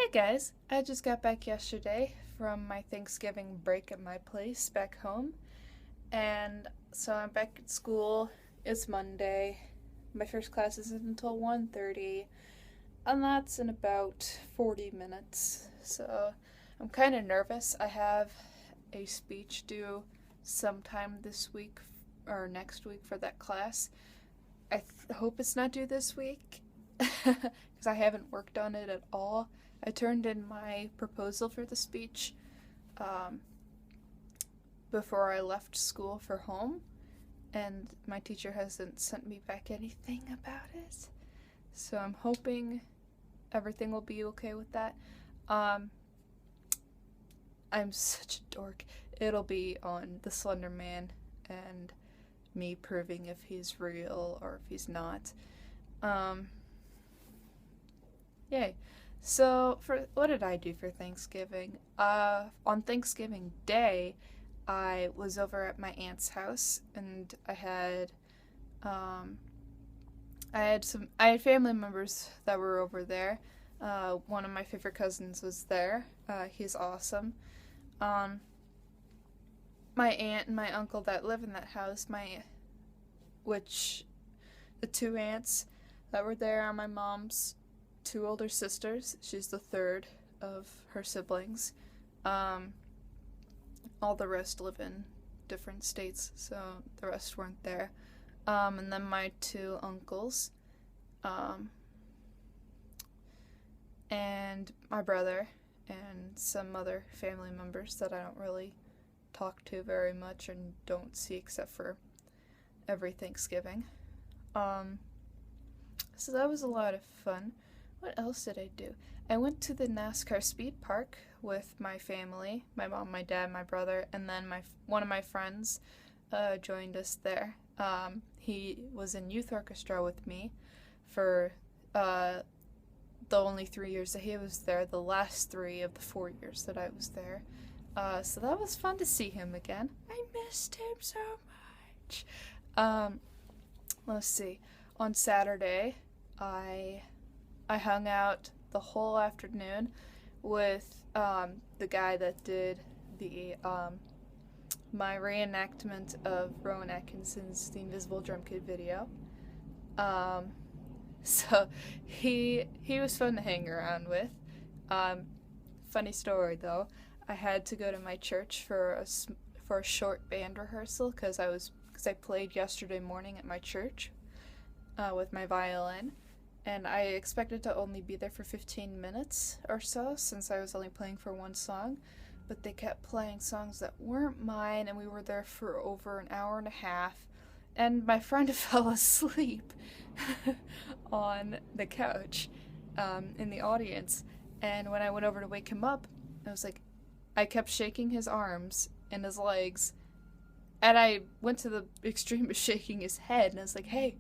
Hey guys, I just got back yesterday from my Thanksgiving break at my place back home. And so I'm back at school. It's Monday. My first class isn't until 1:30, and that's in about 40 minutes. So I'm kind of nervous. I have a speech due sometime this week or next week for that class. I hope it's not due this week because I haven't worked on it at all. I turned in my proposal for the speech um, before I left school for home, and my teacher hasn't sent me back anything about it. So I'm hoping everything will be okay with that. Um, I'm such a dork. It'll be on the Slender Man and me proving if he's real or if he's not. Um, Yay. So, for what did I do for Thanksgiving? On Thanksgiving Day, I was over at my aunt's house, and um, I had family members that were over there. One of my favorite cousins was there. He's awesome. Um, my aunt and my uncle that live in that house, which the two aunts that were there are my mom's two older sisters. She's the third of her siblings. Um, all the rest live in different states, so the rest weren't there. And then my two uncles, um, and my brother, and some other family members that I don't really talk to very much and don't see except for every Thanksgiving. Um, so that was a lot of fun. What else did I do? I went to the NASCAR Speed Park with my family, my mom, my dad, my brother, and then one of my friends joined us there. He was in youth orchestra with me for the only 3 years that he was there, the last 3 of the 4 years that I was there. So that was fun to see him again. I missed him so much. Let's see. On Saturday, I hung out the whole afternoon with the guy that did my reenactment of Rowan Atkinson's The Invisible Drum Kid video. So he was fun to hang around with. Funny story though, I had to go to my church for a short band rehearsal because I played yesterday morning at my church with my violin. And I expected to only be there for 15 minutes or so, since I was only playing for one song. But they kept playing songs that weren't mine, and we were there for over an hour and a half. And my friend fell asleep on the couch in the audience. And when I went over to wake him up, I kept shaking his arms and his legs. And I went to the extreme of shaking his head, and I was like, hey,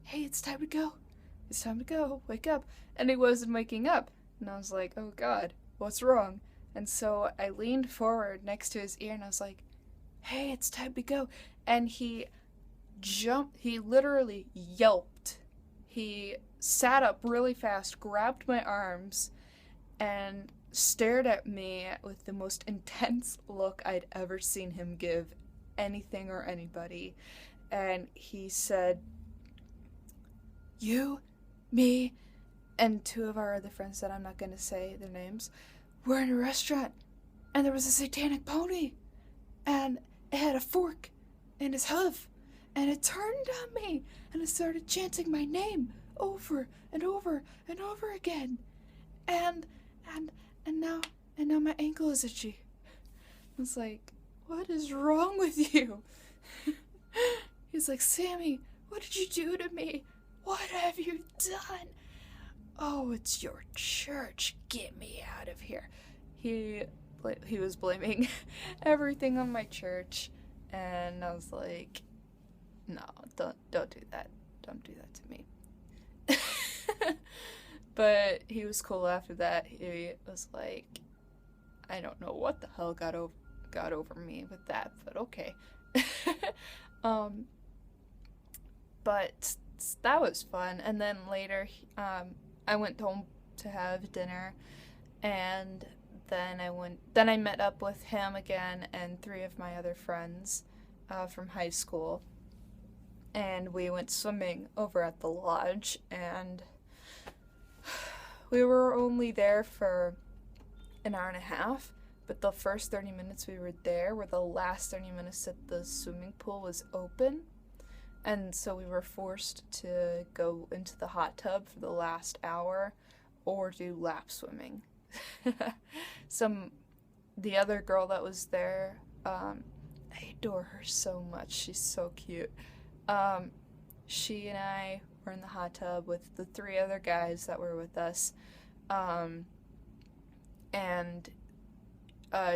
it's time to go. It's time to go. Wake up. And he wasn't waking up. And I was like, oh God, what's wrong? And so I leaned forward next to his ear and I was like, hey, it's time to go. And he literally yelped. He sat up really fast, grabbed my arms, and stared at me with the most intense look I'd ever seen him give anything or anybody. And he said, you, me, and 2 of our other friends that I'm not going to say their names, were in a restaurant, and there was a satanic pony, and it had a fork in its hoof, and it turned on me, and it started chanting my name over and over and over again, and now my ankle is itchy. I was like, what is wrong with you? He's like, Sammy, what did you do to me? What have you done? Oh, it's your church. Get me out of here. He was blaming everything on my church, and I was like, no, don't do that. Don't do that to me. But he was cool after that. He was like, I don't know what the hell got over me with that, but okay. But that was fun. And then later, I went home to have dinner, and then I met up with him again and three of my other friends from high school, and we went swimming over at the lodge, and we were only there for an hour and a half, but the first 30 minutes we were there were the last 30 minutes that the swimming pool was open. And so we were forced to go into the hot tub for the last hour or do lap swimming. The other girl that was there, I adore her so much. She's so cute. She and I were in the hot tub with the three other guys that were with us.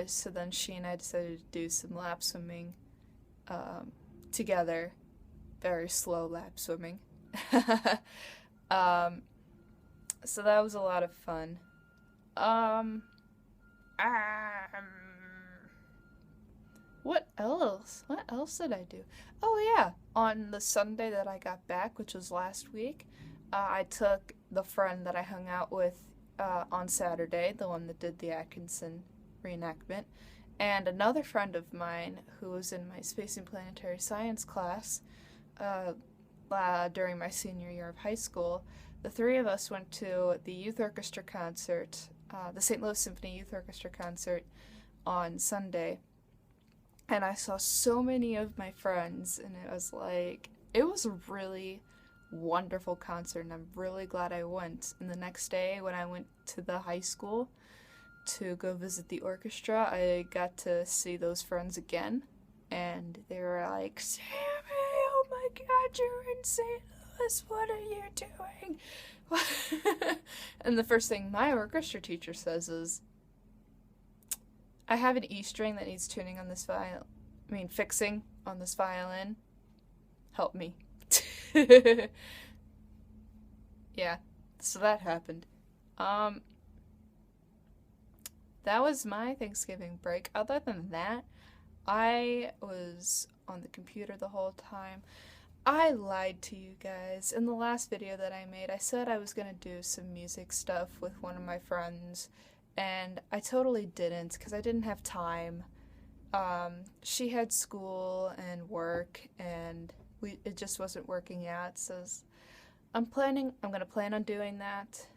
So then she and I decided to do some lap swimming together. Very slow lap swimming. So that was a lot of fun. What else? What else did I do? Oh yeah, on the Sunday that I got back, which was last week, I took the friend that I hung out with on Saturday, the one that did the Atkinson reenactment, and another friend of mine who was in my space and planetary science class during my senior year of high school. The three of us went to the youth orchestra concert, the St. Louis Symphony Youth Orchestra concert on Sunday, and I saw so many of my friends, and it was a really wonderful concert, and I'm really glad I went. And the next day when I went to the high school to go visit the orchestra, I got to see those friends again, and they were like, "Sammy, oh my God, you're in St. Louis, what are you doing?" And the first thing my orchestra teacher says is, "I have an E string that needs tuning on this fixing on this violin. Help me." Yeah, so that happened. That was my Thanksgiving break. Other than that, I was on the computer the whole time. I lied to you guys. In the last video that I made, I said I was gonna do some music stuff with one of my friends, and I totally didn't because I didn't have time. She had school and work, and it just wasn't working out, so I'm gonna plan on doing that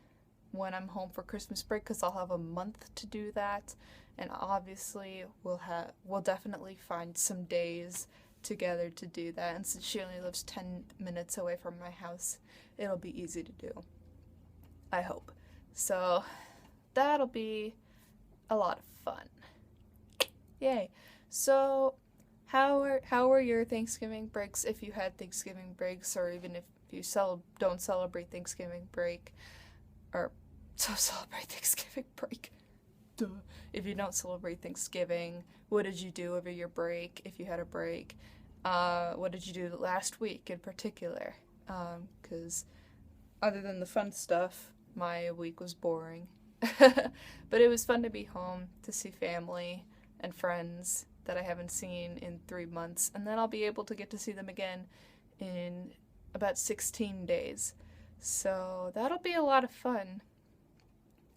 when I'm home for Christmas break, because I'll have a month to do that, and obviously we'll definitely find some days together to do that, and since she only lives 10 minutes away from my house, it'll be easy to do, I hope. So that'll be a lot of fun. Yay. So how were your Thanksgiving breaks, if you had Thanksgiving breaks, or even if you don't celebrate Thanksgiving break, or celebrate Thanksgiving break? Duh. If you don't celebrate Thanksgiving, what did you do over your break, if you had a break? What did you do last week in particular? Because other than the fun stuff, my week was boring. But it was fun to be home, to see family and friends that I haven't seen in 3 months, and then I'll be able to get to see them again in about 16 days. So that'll be a lot of fun.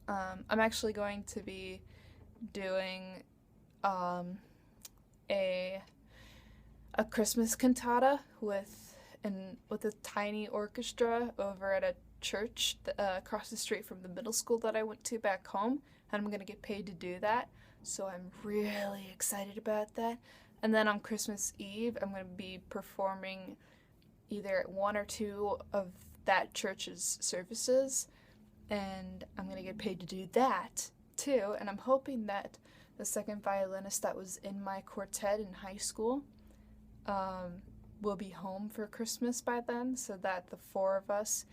I'm actually going to be doing a Christmas cantata with a tiny orchestra over at a church across the street from the middle school that I went to back home, and I'm going to get paid to do that, so I'm really excited about that. And then on Christmas Eve, I'm going to be performing either at one or two of that church's services, and I'm going to get paid to do that too, and I'm hoping that the second violinist that was in my quartet in high school will be home for Christmas by then, so that the four of us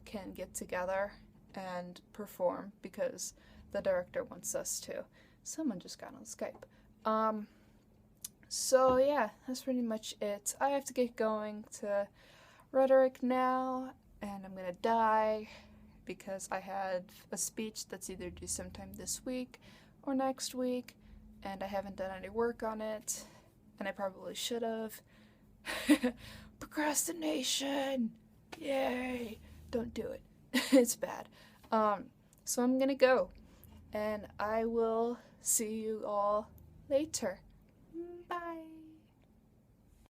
can get together and perform, because the director wants us to. Someone just got on Skype. So yeah, that's pretty much it. I have to get going to rhetoric now, and I'm gonna die because I had a speech that's either due sometime this week or next week, and I haven't done any work on it, and I probably should have. Procrastination! Yay! Don't do it. It's bad. Um, so I'm gonna go, and I will see you all later.